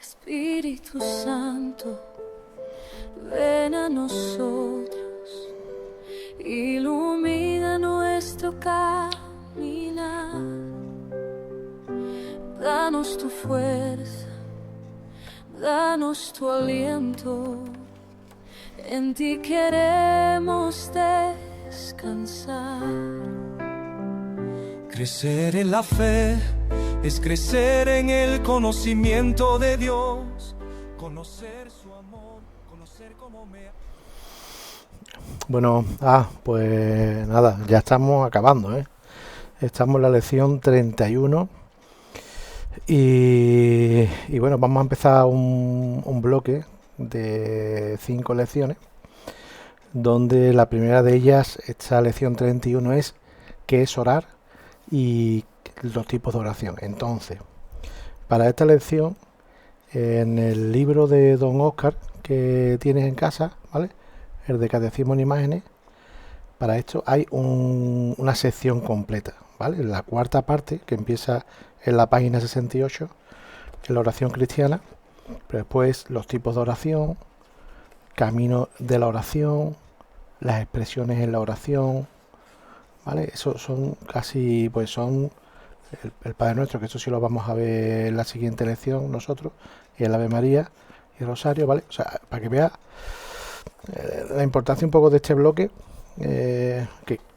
Espíritu Santo, ven a nosotros, ilumina nuestro caminar, danos tu fuerza, danos tu aliento, en ti queremos descansar. Crecer en la fe es crecer en el conocimiento de Dios, conocer su amor, conocer cómo me... Bueno, pues nada, ya estamos acabando, ¿eh? Estamos en la lección 31 y bueno, vamos a empezar un bloque de 5 lecciones, donde la primera de ellas, esta lección 31, es qué es orar y los tipos de oración. Entonces, para esta lección, en el libro de Don Oscar que tienes en casa, ¿vale?, el de Catecismo en Imágenes, para esto hay una sección completa, ¿vale? La cuarta parte, que empieza en la página 68, en la oración cristiana, pero después los tipos de oración, camino de la oración, las expresiones en la oración, ¿vale? Eso son casi, pues son el Padre Nuestro, que eso sí lo vamos a ver en la siguiente lección nosotros, y el Ave María y el Rosario, ¿vale? O sea, para que veas la importancia un poco de este bloque,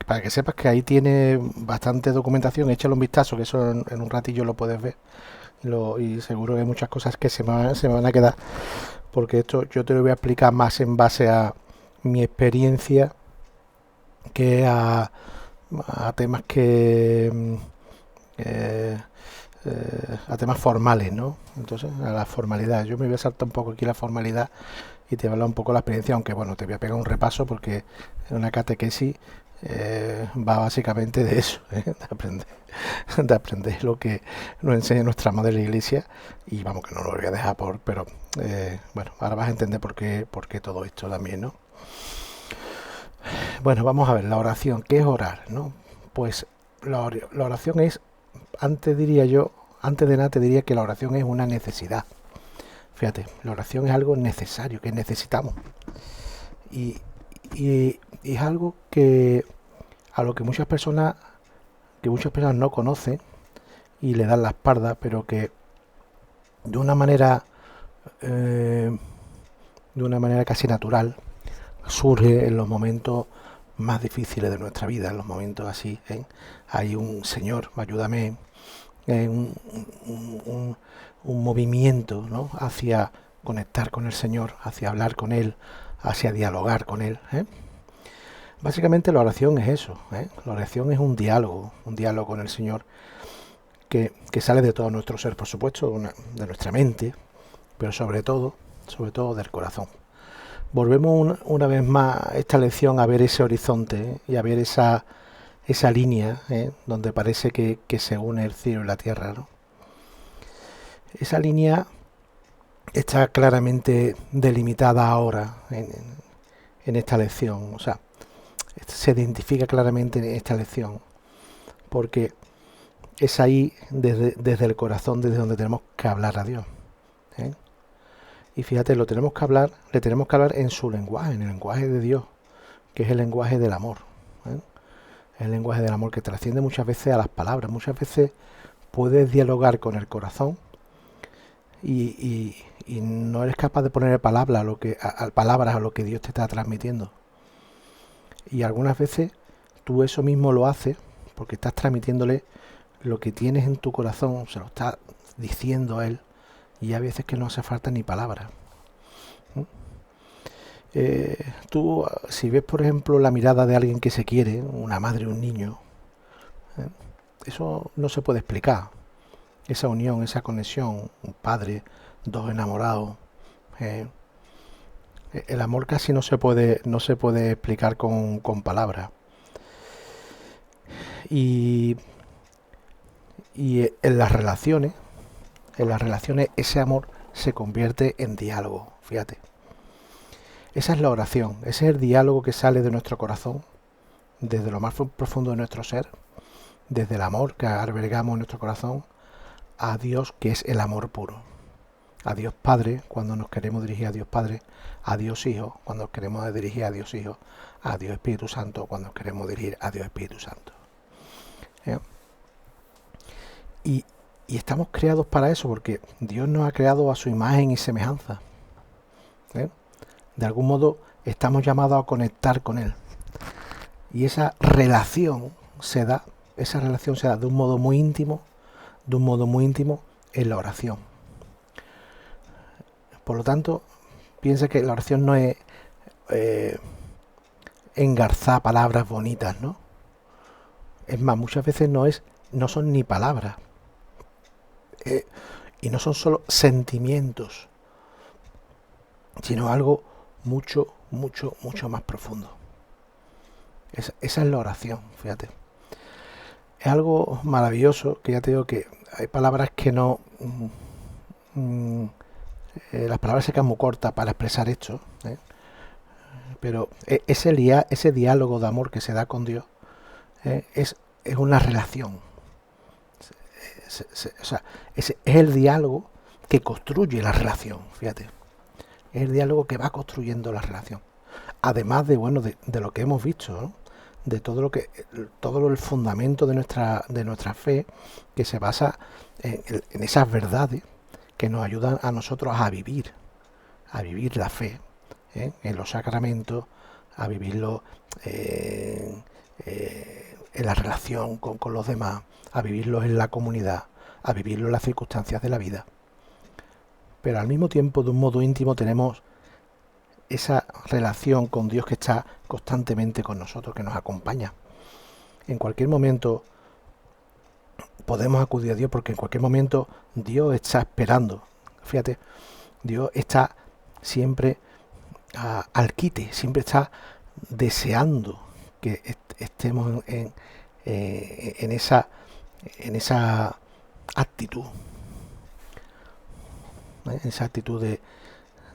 para que sepas que ahí tiene bastante documentación. Échale un vistazo, que eso en un ratillo lo puedes ver, y seguro que hay muchas cosas que se me van a quedar, porque esto yo te lo voy a explicar más en base a mi experiencia que a temas a temas formales, ¿no? Entonces, a la formalidad. Yo me voy a saltar un poco aquí la formalidad y te voy a hablar un poco de la experiencia, aunque bueno, te voy a pegar un repaso porque una catequesis va básicamente de eso, de aprender lo que nos enseña nuestra madre la Iglesia, y vamos, que no lo voy a dejar pero bueno, ahora vas a entender por qué todo esto también, ¿no? Bueno, vamos a ver, la oración. ¿Qué es orar, no? Pues la oración es, antes de nada te diría que la oración es una necesidad. Fíjate, la oración es algo necesario, que necesitamos. Y es algo que a lo que muchas personas no conocen y le dan la espalda, pero que de una manera casi natural surge en los momentos más difíciles de nuestra vida, en los momentos así, ¿eh? Hay un Señor, ayúdame, un movimiento, ¿no?, hacia conectar con el Señor, hacia hablar con Él, hacia dialogar con Él, ¿eh? Básicamente la oración es eso, ¿eh? La oración es un diálogo con el Señor que sale de todo nuestro ser, por supuesto, de nuestra mente, pero sobre todo del corazón. Volvemos una vez más esta lección a ver ese horizonte, ¿eh?, y a ver esa línea, ¿eh?, donde parece que se une el cielo y la tierra, ¿no? Esa línea está claramente delimitada ahora en esta lección, o sea, se identifica claramente en esta lección, porque es ahí desde el corazón, desde donde tenemos que hablar a Dios, ¿eh? Y fíjate, le tenemos que hablar en su lenguaje, en el lenguaje de Dios, que es el lenguaje del amor, ¿eh? El lenguaje del amor que trasciende muchas veces a las palabras. Muchas veces puedes dialogar con el corazón y no eres capaz de poner palabras a lo que Dios te está transmitiendo. Y algunas veces tú eso mismo lo haces porque estás transmitiéndole lo que tienes en tu corazón, se lo estás diciendo a Él, y hay veces que no hace falta ni palabras. Tú, si ves por ejemplo la mirada de alguien que se quiere, una madre, un niño, ¿eh?, eso no se puede explicar. Esa unión, esa conexión, un padre, dos enamorados, el amor casi no se puede explicar con palabras. Y en las relaciones ese amor se convierte en diálogo, fíjate. Esa es la oración, ese es el diálogo que sale de nuestro corazón, desde lo más profundo de nuestro ser, desde el amor que albergamos en nuestro corazón, a Dios, que es el amor puro. a Dios Padre cuando nos queremos dirigir a Dios Padre, a Dios Hijo cuando nos queremos dirigir a Dios Hijo, a Dios Espíritu Santo cuando nos queremos dirigir a Dios Espíritu Santo. Y estamos creados para eso, porque Dios nos ha creado a su imagen y semejanza. De algún modo estamos llamados a conectar con Él. Y esa relación se da de un modo muy íntimo, en la oración. Por lo tanto, piensa que la oración no es engarzar palabras bonitas, ¿no? Es más, muchas veces no son ni palabras. Y no son solo sentimientos, sino algo mucho más profundo. Esa es la oración, fíjate. Es algo maravilloso, que ya te digo que hay palabras que no... las palabras se quedan muy cortas para expresar esto, pero ese diálogo de amor que se da con Dios es una relación. O sea, es el diálogo que construye la relación, fíjate. Es el diálogo que va construyendo la relación. Además de lo que hemos visto, ¿no? De todo el fundamento de nuestra fe, que se basa en esas verdades que nos ayudan a nosotros a vivir la fe, en los sacramentos, a vivirlo en la relación con los demás, a vivirlo en la comunidad, a vivirlo en las circunstancias de la vida. Pero al mismo tiempo, de un modo íntimo, tenemos esa relación con Dios que está constantemente con nosotros, que nos acompaña. En cualquier momento podemos acudir a Dios, porque en cualquier momento Dios está esperando. Fíjate, Dios está siempre al quite, siempre está deseando que estemos en esa actitud, esa actitud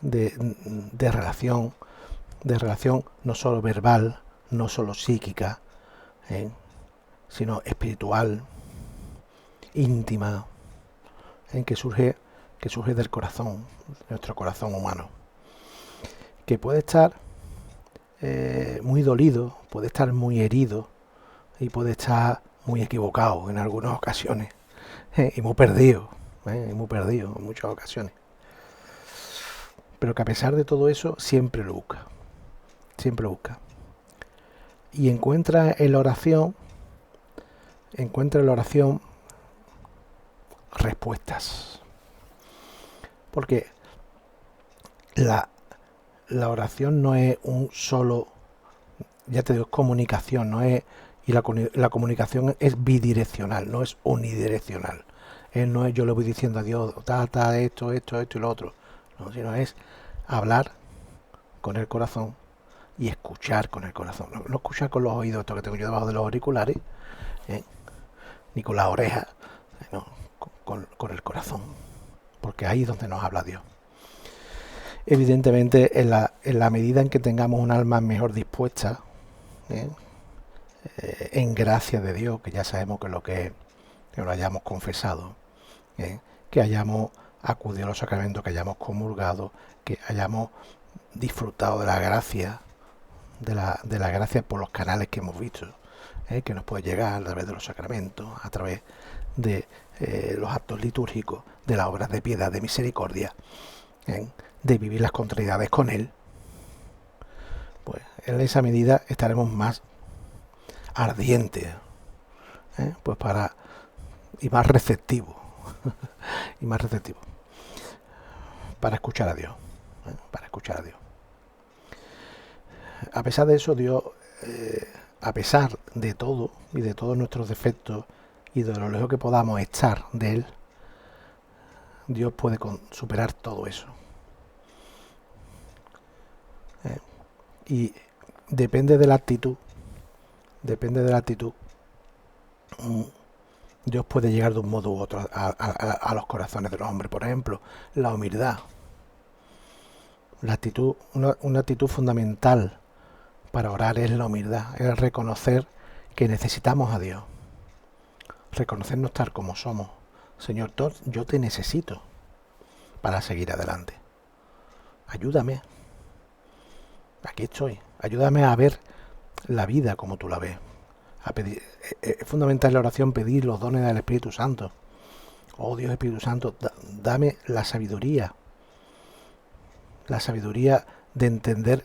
de relación no solo verbal, no solo psíquica, sino espiritual, íntima, que surge del corazón, nuestro corazón humano, que puede estar muy dolido, puede estar muy herido y puede estar muy equivocado en algunas ocasiones, y muy perdido en muchas ocasiones, pero que a pesar de todo eso siempre lo busca y encuentra en la oración respuestas, porque la oración no es un solo, ya te digo, es comunicación, no es, y la comunicación es bidireccional, no es unidireccional. No es yo le voy diciendo a Dios, esto y lo otro, no, sino es hablar con el corazón y escuchar con el corazón. No escuchar con los oídos, esto que tengo yo debajo de los auriculares, ni con las orejas, no, con el corazón, porque ahí es donde nos habla Dios. Evidentemente, en la medida en que tengamos un alma mejor dispuesta, en gracia de Dios, que ya sabemos que es lo que lo hayamos confesado, que hayamos acudido a los sacramentos, que hayamos comulgado, que hayamos disfrutado de la gracia, de la gracia por los canales que hemos visto, que nos puede llegar a través de los sacramentos, a través de los actos litúrgicos, de las obras de piedad, de misericordia, de vivir las contrariedades con Él. Pues en esa medida estaremos más ardientes, pues y más receptivos para escuchar a Dios, A pesar de eso, Dios, a pesar de todo y de todos nuestros defectos y de lo lejos que podamos estar de Él, Dios puede superar todo eso. Y depende de la actitud, Dios puede llegar de un modo u otro a los corazones de los hombres. Por ejemplo, la humildad. La actitud, una actitud fundamental para orar es la humildad, es reconocer que necesitamos a Dios, reconocernos tal como somos. Señor, yo te necesito, para seguir adelante. Ayúdame. Aquí estoy. Ayúdame a ver la vida como tú la ves. A pedir, es fundamental en la oración pedir los dones del Espíritu Santo. Oh Dios Espíritu Santo, dame la sabiduría de entender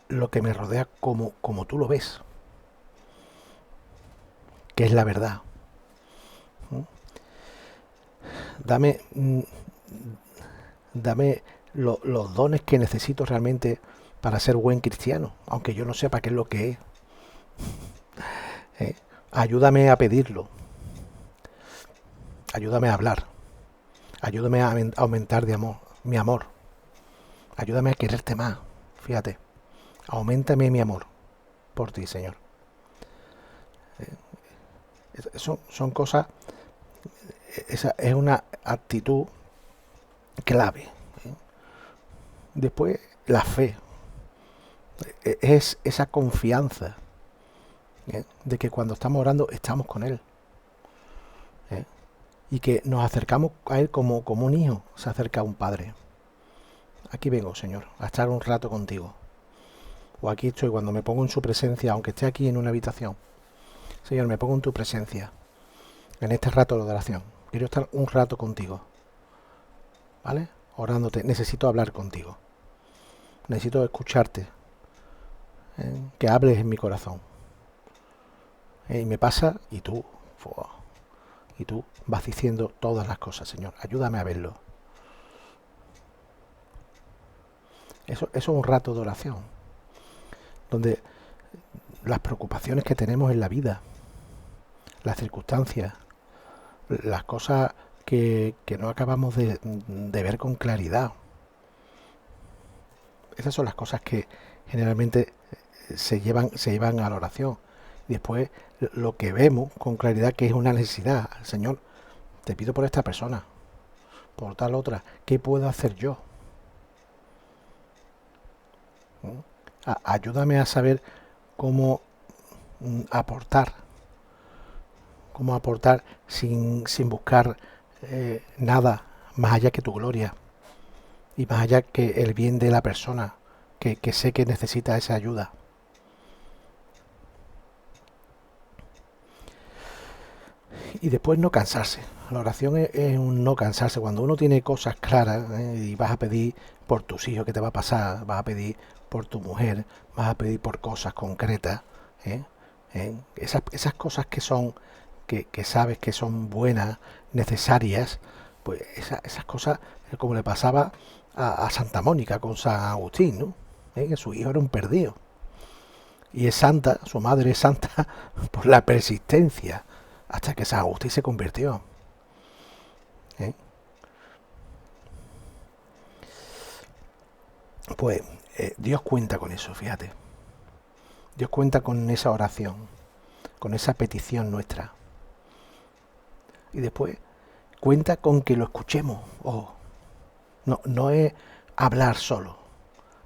lo que me rodea como tú lo ves, que es la verdad. Dame los dones que necesito realmente para ser buen cristiano, aunque yo no sepa qué es lo que es. Ayúdame a pedirlo. Ayúdame a hablar. Ayúdame a aumentar mi amor. Ayúdame a quererte más. Fíjate. Auméntame mi amor por ti, Señor. Son cosas. Esa es una actitud clave. Después, la fe. Es esa confianza de que cuando estamos orando estamos con Él. Y que nos acercamos a Él como un hijo se acerca a un padre. Aquí vengo, Señor, a estar un rato contigo. O aquí estoy cuando me pongo en su presencia, aunque esté aquí en una habitación. Señor, me pongo en tu presencia, en este rato de oración. Quiero estar un rato contigo. ¿Vale? Orándote. Necesito hablar contigo. Necesito escucharte. Que hables en mi corazón. Y me pasa y tú vas diciendo todas las cosas, Señor. Ayúdame a verlo. Eso es un rato de oración, donde las preocupaciones que tenemos en la vida, las circunstancias, las cosas que no acabamos de ver con claridad, esas son las cosas que generalmente se llevan a la oración. Y después lo que vemos con claridad que es una necesidad. Señor, te pido por esta persona, por tal otra, ¿qué puedo hacer yo? Ayúdame a saber cómo aportar sin buscar nada más allá que tu gloria y más allá que el bien de la persona que sé que necesita esa ayuda. Y después no cansarse. La oración es un no cansarse. Cuando uno tiene cosas claras y vas a pedir por tus hijos, ¿qué te va a pasar? Vas a pedir por tu mujer, vas a pedir por cosas concretas. Esas cosas que sabes que son buenas, necesarias, pues esas cosas, como le pasaba a Santa Mónica con San Agustín, ¿no? Que su hijo era un perdido. Y es santa, su madre es santa por la persistencia, hasta que San Agustín se convirtió. Pues Dios cuenta con eso, fíjate. Dios cuenta con esa oración, con esa petición nuestra. Y después cuenta con que lo escuchemos. No es hablar solo.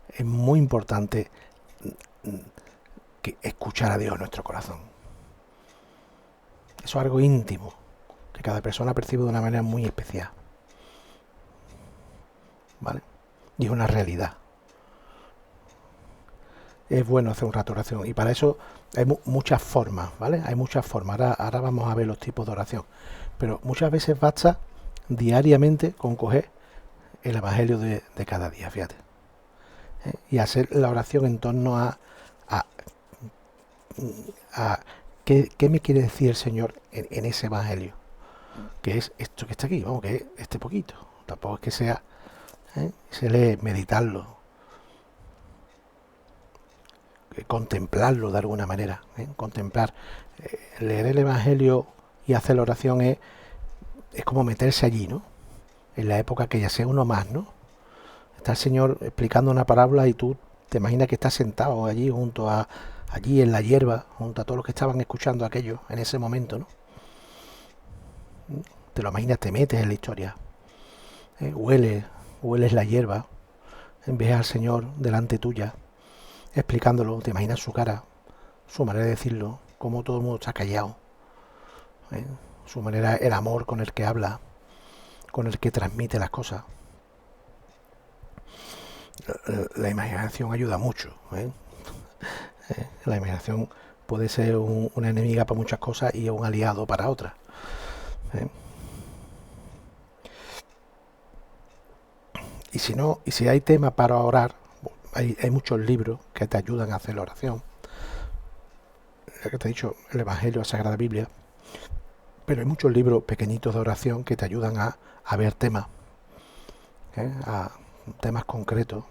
Es muy importante que escuchar a Dios en nuestro corazón. Eso es algo íntimo, que cada persona percibe de una manera muy especial. ¿Vale? Y es una realidad. Es bueno hacer un rato de oración. Y para eso hay muchas formas, ¿vale? Hay muchas formas. Ahora vamos a ver los tipos de oración. Pero muchas veces basta diariamente con coger el Evangelio de cada día, fíjate. Y hacer la oración en torno a ¿qué me quiere decir el Señor en ese Evangelio? Que es esto que está aquí, vamos, que es este poquito. Tampoco es que sea, se lee, meditarlo, contemplarlo de alguna manera. Contemplar, leer el Evangelio y hacer la oración es como meterse allí, ¿no? En la época que ya sea uno más, ¿no? Está el Señor explicando una parábola y tú te imaginas que estás sentado allí allí en la hierba, junto a todos los que estaban escuchando aquello en ese momento, ¿no? Te lo imaginas, te metes en la historia. Hueles la hierba, ves al Señor delante tuya, explicándolo, te imaginas su cara, su manera de decirlo, cómo todo el mundo está callado, su manera, el amor con el que habla, con el que transmite las cosas, La imaginación ayuda mucho, ¿eh? La imaginación puede ser una enemiga para muchas cosas y un aliado para otras, ¿eh? Y si no, y si hay tema para orar, hay muchos libros que te ayudan a hacer la oración. Ya que te he dicho, el Evangelio, la Sagrada Biblia, pero hay muchos libros pequeñitos de oración que te ayudan a ver temas, a temas concretos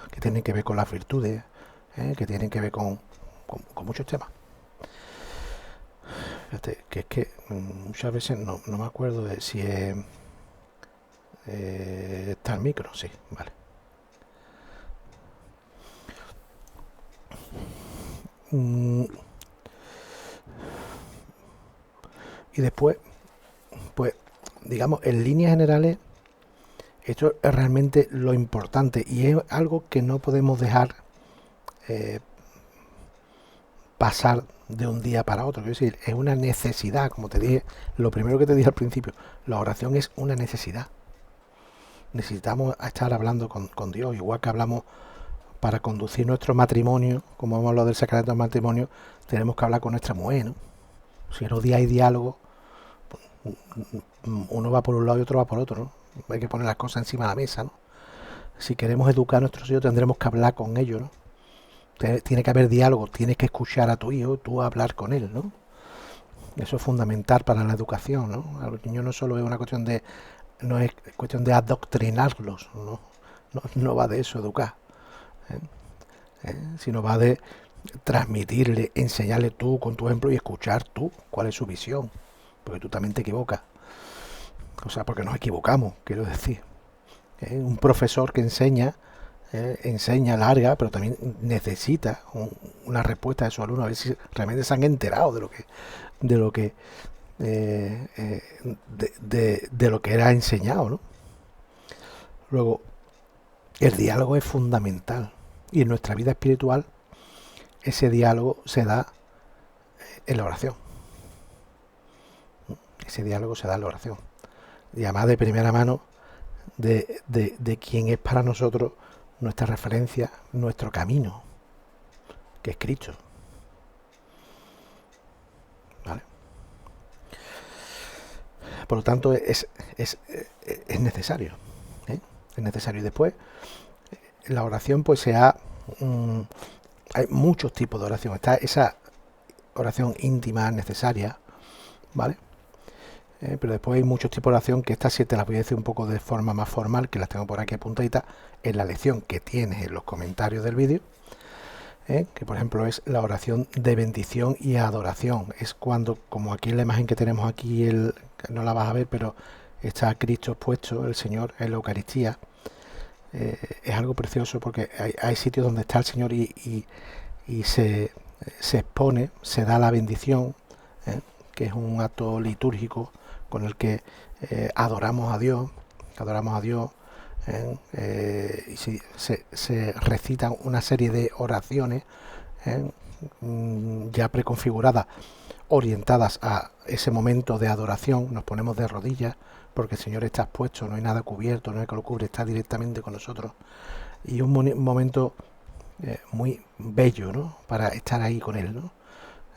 que tienen que ver con las virtudes, que tienen que ver con muchos temas. Fíjate, que es que muchas veces no me acuerdo de si está el micro, sí, vale. Y después, pues, digamos, en líneas generales, esto es realmente lo importante y es algo que no podemos dejar pasar de un día para otro. Quiero decir, es una necesidad, como te dije, lo primero que te dije al principio, la oración es una necesidad. Necesitamos estar hablando con Dios, igual que hablamos para conducir nuestro matrimonio, como hemos hablado del sacramento del matrimonio, tenemos que hablar con nuestra mujer, ¿no? Si no hay diálogo, uno va por un lado y otro va por otro, ¿no? Hay que poner las cosas encima de la mesa, ¿no? Si queremos educar a nuestros hijos, tendremos que hablar con ellos, ¿no? Tiene que haber diálogo, tienes que escuchar a tu hijo, tú hablar con él, ¿no? Eso es fundamental para la educación, ¿no? A los niños no solo es una cuestión de, no es cuestión de adoctrinarlos, no va de eso educar, sino va de transmitirle, enseñarle tú con tu ejemplo y escuchar tú cuál es su visión, porque tú también te equivocas, o sea, porque nos equivocamos, quiero decir. Un profesor que enseña, larga, pero también necesita una respuesta de su alumno, a ver si realmente se han enterado de lo que era enseñado, ¿no? Luego, el diálogo es fundamental y en nuestra vida espiritual ese diálogo se da en la oración. Ese diálogo se da en la oración. Y además de primera mano de quien es para nosotros nuestra referencia, nuestro camino, que es Cristo. ¿Vale? Por lo tanto, es necesario. Es necesario. Y después, la oración, pues hay muchos tipos de oración. Está esa oración íntima necesaria, ¿vale? Pero después hay muchos tipos de oración que estas sí te las voy a decir un poco de forma más formal, que las tengo por aquí apuntaditas en la lección que tienes en los comentarios del vídeo, que por ejemplo es la oración de bendición y adoración. Es cuando, como aquí en la imagen que tenemos aquí, no la vas a ver, pero está Cristo expuesto, el Señor, en la Eucaristía. Es algo precioso porque hay sitios donde está el Señor y se expone, se da la bendición, que es un acto litúrgico con el que adoramos a Dios, y se recitan una serie de oraciones ya preconfiguradas, orientadas a ese momento de adoración. Nos ponemos de rodillas porque el Señor está expuesto, no hay nada cubierto, no hay que lo cubre, está directamente con nosotros. Y un momento muy bello, ¿no?, para estar ahí con Él, ¿no?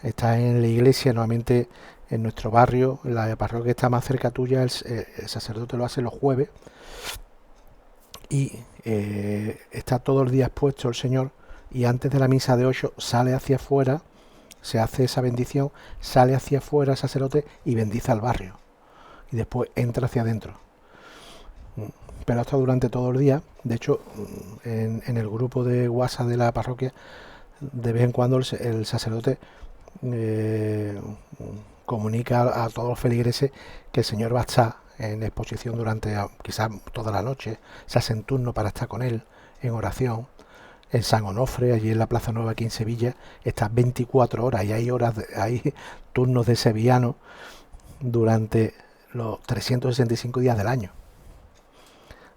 Está en la iglesia, normalmente en nuestro barrio, la parroquia que está más cerca tuya, el sacerdote lo hace los jueves y está todo el día expuesto el Señor, y antes de la misa de 8 sale hacia afuera, se hace esa bendición, sale hacia afuera el sacerdote y bendice al barrio y después entra hacia adentro. Pero hasta durante todo el día. De hecho, en el grupo de WhatsApp de la parroquia, de vez en cuando el sacerdote comunica a todos los feligreses que el Señor va a estar en exposición durante quizás toda la noche. Se hacen turno para estar con Él en oración. En San Onofre, allí en la Plaza Nueva, aquí en Sevilla, está 24 horas y hay turnos de sevillanos durante los 365 días del año.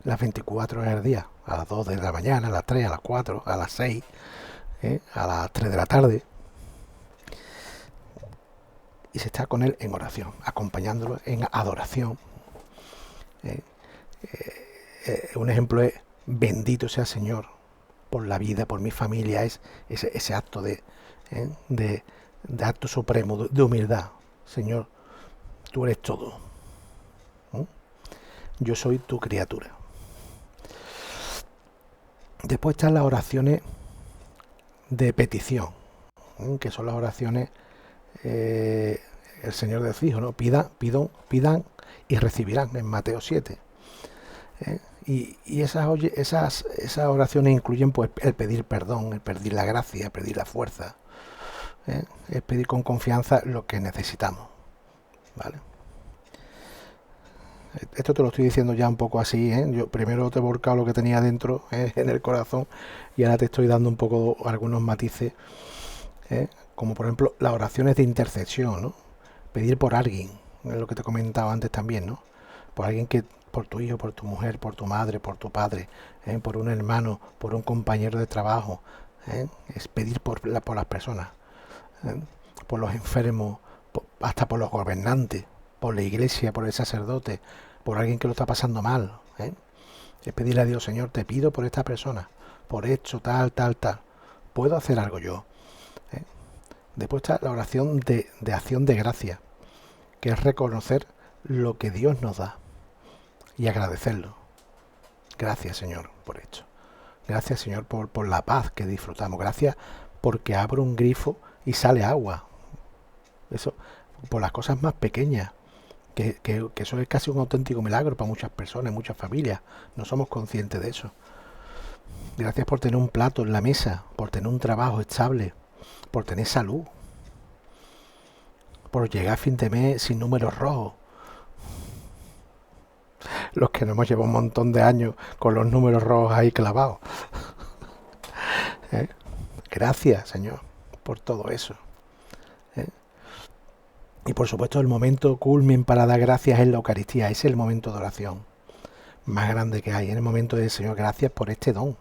Las 24 horas del día, a las 2 de la mañana, a las 3, a las 4, a las 6, a las 3 de la tarde. Y se está con Él en oración, acompañándolo en adoración. Un ejemplo es: bendito sea el Señor, por la vida, por mi familia, es ese acto de acto supremo, de humildad. Señor, tú eres todo. Yo soy tu criatura. Después están las oraciones de petición, que son las oraciones, el Señor dijo, ¿no? Pidan y recibirán, en Mateo 7. Y esas oraciones incluyen pues el pedir perdón, el pedir la gracia, el pedir la fuerza, el pedir con confianza lo que necesitamos, ¿vale? Esto te lo estoy diciendo ya un poco así, Yo primero te he volcado lo que tenía dentro, en el corazón, y ahora te estoy dando un poco algunos matices, como por ejemplo las oraciones de intercesión, ¿no? Pedir por alguien, es lo que te he comentado antes también, ¿no? Por alguien por tu hijo, por tu mujer, por tu madre, por tu padre, por un hermano, por un compañero de trabajo, es pedir por las personas, por los enfermos, hasta por los gobernantes, por la iglesia, por el sacerdote, por alguien que lo está pasando mal, es pedirle a Dios, Señor, te pido por esta persona, por esto, tal, ¿puedo hacer algo yo? Después está la oración de acción de gracia, que es reconocer lo que Dios nos da y agradecerlo. Gracias, Señor, por esto. Gracias, Señor, por la paz que disfrutamos. Gracias porque abro un grifo y sale agua. Eso, por las cosas más pequeñas, que eso es casi un auténtico milagro para muchas personas, muchas familias. No somos conscientes de eso. Gracias por tener un plato en la mesa, por tener un trabajo estable, por tener salud, por llegar a fin de mes sin números rojos. Los que nos hemos llevado un montón de años con los números rojos ahí clavados. Gracias, Señor, por todo eso. Y por supuesto el momento culmen para dar gracias es la Eucaristía. Ese es el momento de oración más grande que hay. En el momento de Señor, gracias por este don,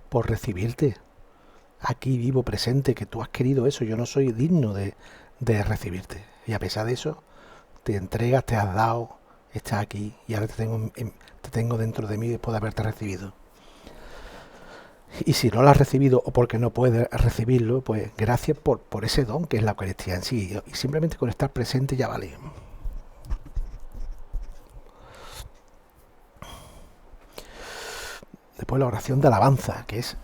por recibirte aquí vivo, presente, que tú has querido eso. Yo no soy digno de recibirte. Y a pesar de eso, te entregas, te has dado, estás aquí y ahora te tengo dentro de mí después de haberte recibido. Y si no lo has recibido o porque no puedes recibirlo, pues gracias por ese don que es la Eucaristía en sí. Y simplemente con estar presente ya vale. Después la oración de alabanza, que es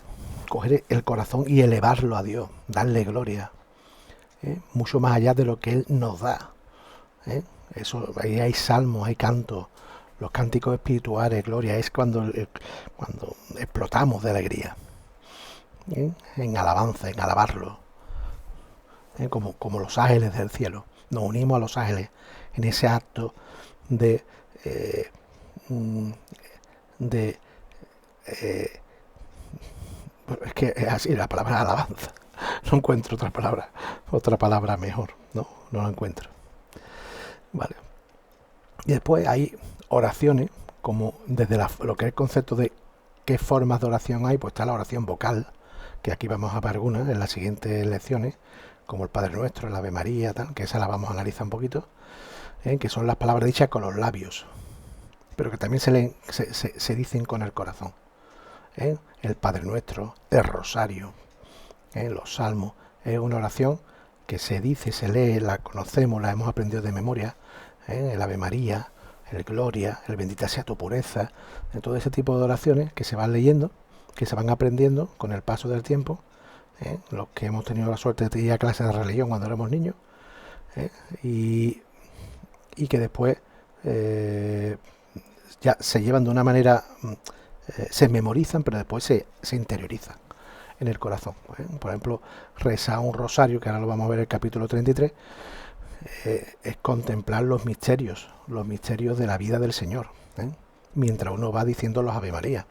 coger el corazón y elevarlo a Dios, darle gloria, mucho más allá de lo que Él nos da. Eso, ahí hay salmos, hay cantos, los cánticos espirituales, gloria, es cuando explotamos de alegría, en alabanza, en alabarlo, como los ángeles del cielo. Nos unimos a los ángeles en ese acto de es que es así la palabra alabanza. No encuentro otra palabra mejor, no la encuentro. Vale. Y después hay oraciones, como desde lo que es el concepto de qué formas de oración hay, pues está la oración vocal, que aquí vamos a ver algunas en las siguientes lecciones, como el Padre Nuestro, el Ave María, tal, que esa la vamos a analizar un poquito, que son las palabras dichas con los labios, pero que también se dicen con el corazón. El Padre Nuestro, el Rosario, los Salmos, es una oración que se dice, se lee, la conocemos, la hemos aprendido de memoria, el Ave María, el Gloria, el Bendita sea tu pureza, todo ese tipo de oraciones que se van leyendo, que se van aprendiendo con el paso del tiempo, los que hemos tenido la suerte de ir a clases de religión cuando éramos niños, y que después ya se llevan de una manera, se memorizan, pero después se interiorizan en el corazón. Por ejemplo, rezar un rosario, que ahora lo vamos a ver en el capítulo 33, es contemplar los misterios de la vida del Señor, mientras uno va diciendo los Ave María.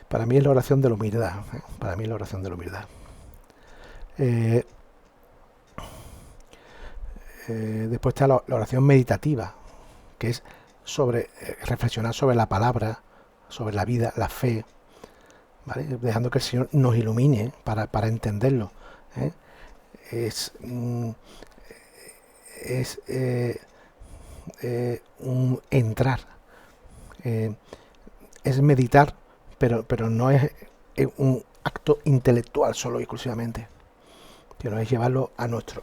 Para mí es la oración de la humildad, para mí es la oración de la humildad. Después está la oración meditativa, que es reflexionar sobre la palabra, sobre la vida, la fe, ¿vale? Dejando que el Señor nos ilumine para entenderlo. Es un entrar, es meditar pero no es un acto intelectual solo y exclusivamente, sino es llevarlo a nuestro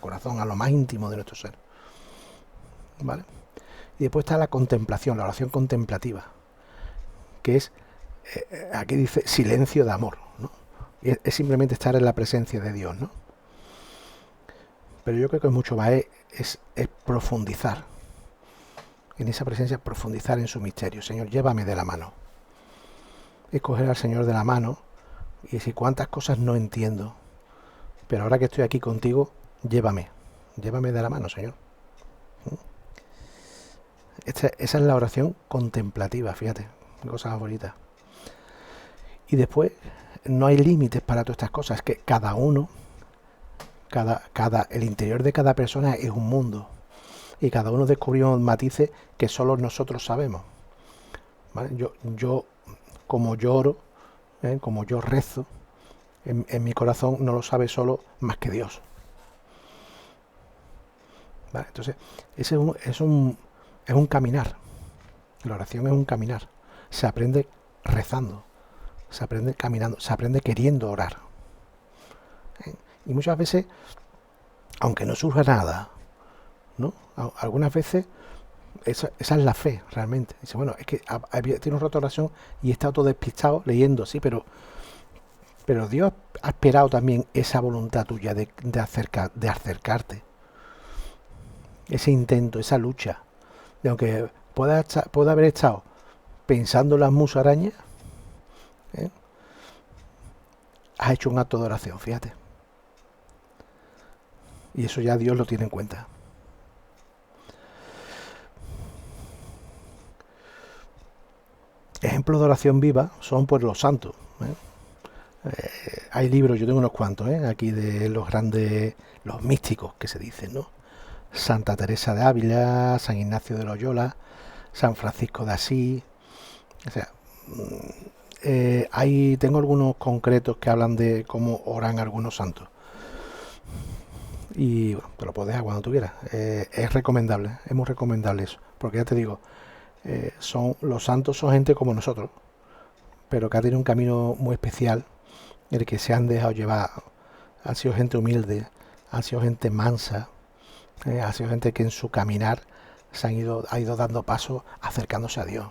corazón, a lo más íntimo de nuestro ser, ¿vale? Y después está la contemplación, la oración contemplativa, que es, aquí dice silencio de amor, ¿no? Y es simplemente estar en la presencia de Dios, ¿no? Pero yo creo que mucho más es profundizar en esa presencia, profundizar en su misterio. Señor, llévame de la mano. Es coger al Señor de la mano y decir cuántas cosas no entiendo, pero ahora que estoy aquí contigo, llévame de la mano, Señor. Esa es la oración contemplativa, fíjate, cosas bonitas. Y después, no hay límites para todas estas cosas, es que cada uno, el interior de cada persona es un mundo, y cada uno descubrimos matices que solo nosotros sabemos, ¿vale? Yo como lloro, como yo rezo, en mi corazón no lo sabe solo más que Dios, ¿vale? Entonces, ese es un caminar. La oración es un caminar. Se aprende rezando, se aprende caminando, se aprende queriendo orar. Y muchas veces, aunque no surja nada, ¿no? Algunas veces esa es la fe, realmente. Dice, bueno, es que tiene un rato de oración y está todo despistado leyendo, sí, pero Dios ha esperado también esa voluntad tuya de acercarte. Ese intento, esa lucha. De aunque pueda haber estado pensando en las musarañas, has hecho un acto de oración, fíjate. Y eso ya Dios lo tiene en cuenta. Ejemplos de oración viva son pues los santos. Hay libros, yo tengo unos cuantos, aquí de los grandes, los místicos que se dicen, ¿no? Santa Teresa de Ávila, San Ignacio de Loyola, San Francisco de Asís. O sea, tengo algunos concretos que hablan de cómo oran algunos santos. Y bueno, te lo puedes dejar cuando tú quieras. Es recomendable, es muy recomendable eso. Porque ya te digo, los santos son gente como nosotros, pero que ha tenido un camino muy especial, en el que se han dejado llevar. Han sido gente humilde, han sido gente mansa, ha sido gente que en su caminar ha ido dando pasos acercándose a Dios.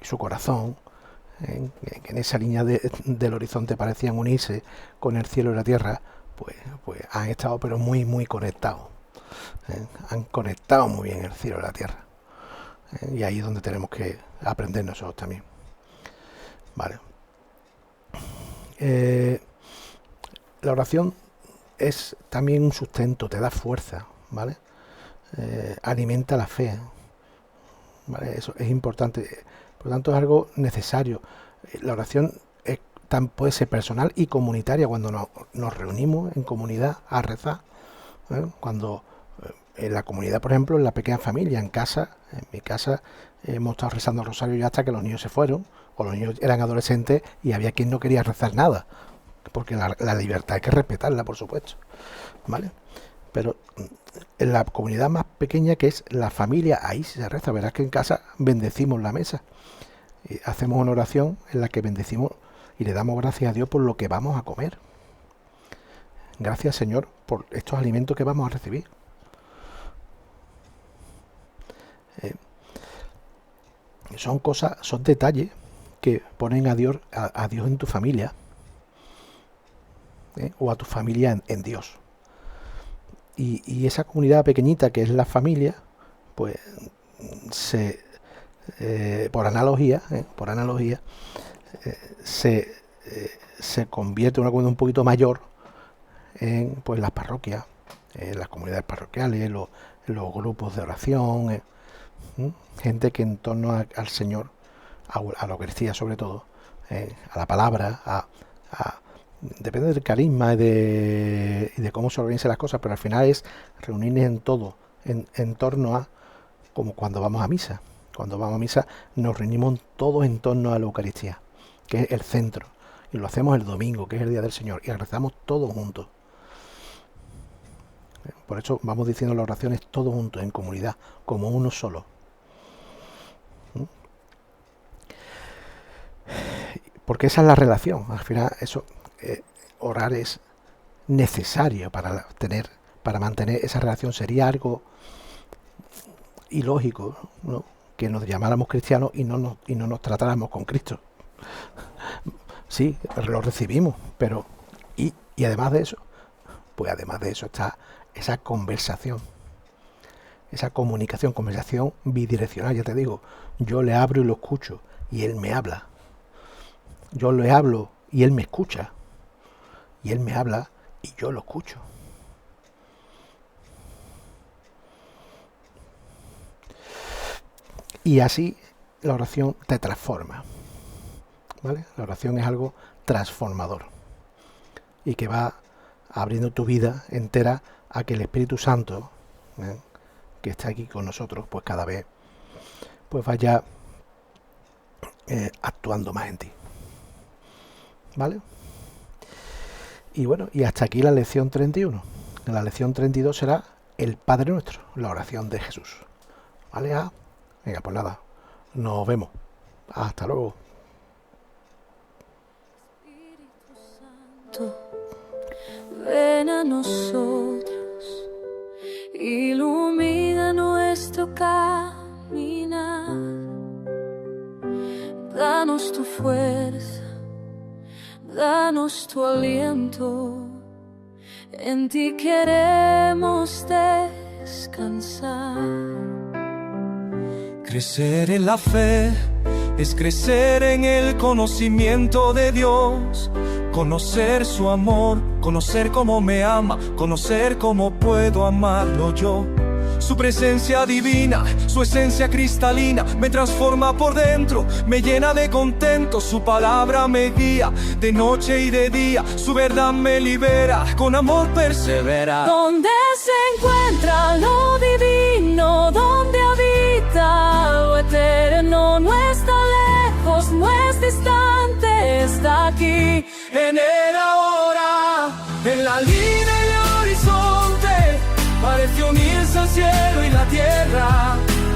Y su corazón, que en esa línea del horizonte parecían unirse con el cielo y la tierra, pues han estado pero muy muy conectados. Han conectado muy bien el cielo y la tierra. Y ahí es donde tenemos que aprender nosotros también. Vale. La oración es también un sustento, te da fuerza, ¿vale? Alimenta la fe, ¿vale? Eso es importante, por lo tanto es algo necesario. La oración puede ser personal y comunitaria cuando nos reunimos en comunidad a rezar, cuando en la comunidad, por ejemplo, en la pequeña familia, en mi casa hemos estado rezando el rosario ya hasta que los niños se fueron, o los niños eran adolescentes y había quien no quería rezar nada, porque la libertad hay que respetarla, por supuesto, ¿vale? Pero en la comunidad más pequeña, que es la familia, ahí se reza. Verás que en casa bendecimos la mesa, y hacemos una oración en la que bendecimos y le damos gracias a Dios por lo que vamos a comer. Gracias, Señor, por estos alimentos que vamos a recibir. Son detalles que ponen a Dios en tu familia, o a tu familia en Dios. Y esa comunidad pequeñita que es la familia, pues por analogía, se convierte en una comunidad un poquito mayor en pues las parroquias, las comunidades parroquiales, los grupos de oración, gente que en torno al Señor, a la Eucaristía sobre todo, a la palabra, depende del carisma y de cómo se organizan las cosas, pero al final es reunirnos en todo, en torno a, como cuando vamos a misa. Cuando vamos a misa nos reunimos todos en torno a la Eucaristía, que es el centro, y lo hacemos el domingo, que es el día del Señor, y rezamos todos juntos. Por eso vamos diciendo las oraciones todos juntos, en comunidad, como uno solo. Porque esa es la relación. Al final, eso, orar es necesario para mantener esa relación. Sería algo ilógico, ¿no?, que nos llamáramos cristianos y no nos tratáramos con Cristo. Sí, lo recibimos, pero y además de eso, pues además de eso está esa conversación, esa conversación bidireccional. Ya te digo, yo le hablo y lo escucho y él me habla. Yo le hablo y él me escucha. Y él me habla y yo lo escucho. Y así la oración te transforma, ¿vale? La oración es algo transformador y que va abriendo tu vida entera a que el Espíritu Santo, que está aquí con nosotros, pues cada vez pues vaya actuando más en ti, ¿vale? Y bueno, y hasta aquí la lección 31. La lección 32 será el Padre Nuestro, la oración de Jesús, ¿vale? Venga, pues nada, nos vemos. Hasta luego. Espíritu Santo, ven a nosotros, ilumina nuestro caminar, danos tu fuerza, danos tu aliento, en ti queremos descansar. Crecer en la fe es crecer en el conocimiento de Dios, conocer su amor, conocer cómo me ama, conocer cómo puedo amarlo yo. Su presencia divina, su esencia cristalina, me transforma por dentro, me llena de contento. Su palabra me guía de noche y de día, su verdad me libera, con amor persevera. Donde se encuentra lo divino, donde habita lo eterno, no está lejos, no es distante, está aquí. En el ahora, en la línea y el horizonte, parece unirse el cielo y la tierra,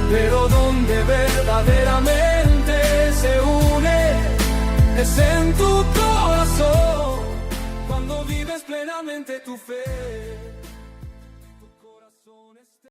pero donde verdaderamente se une es en tu corazón, cuando vives plenamente tu fe.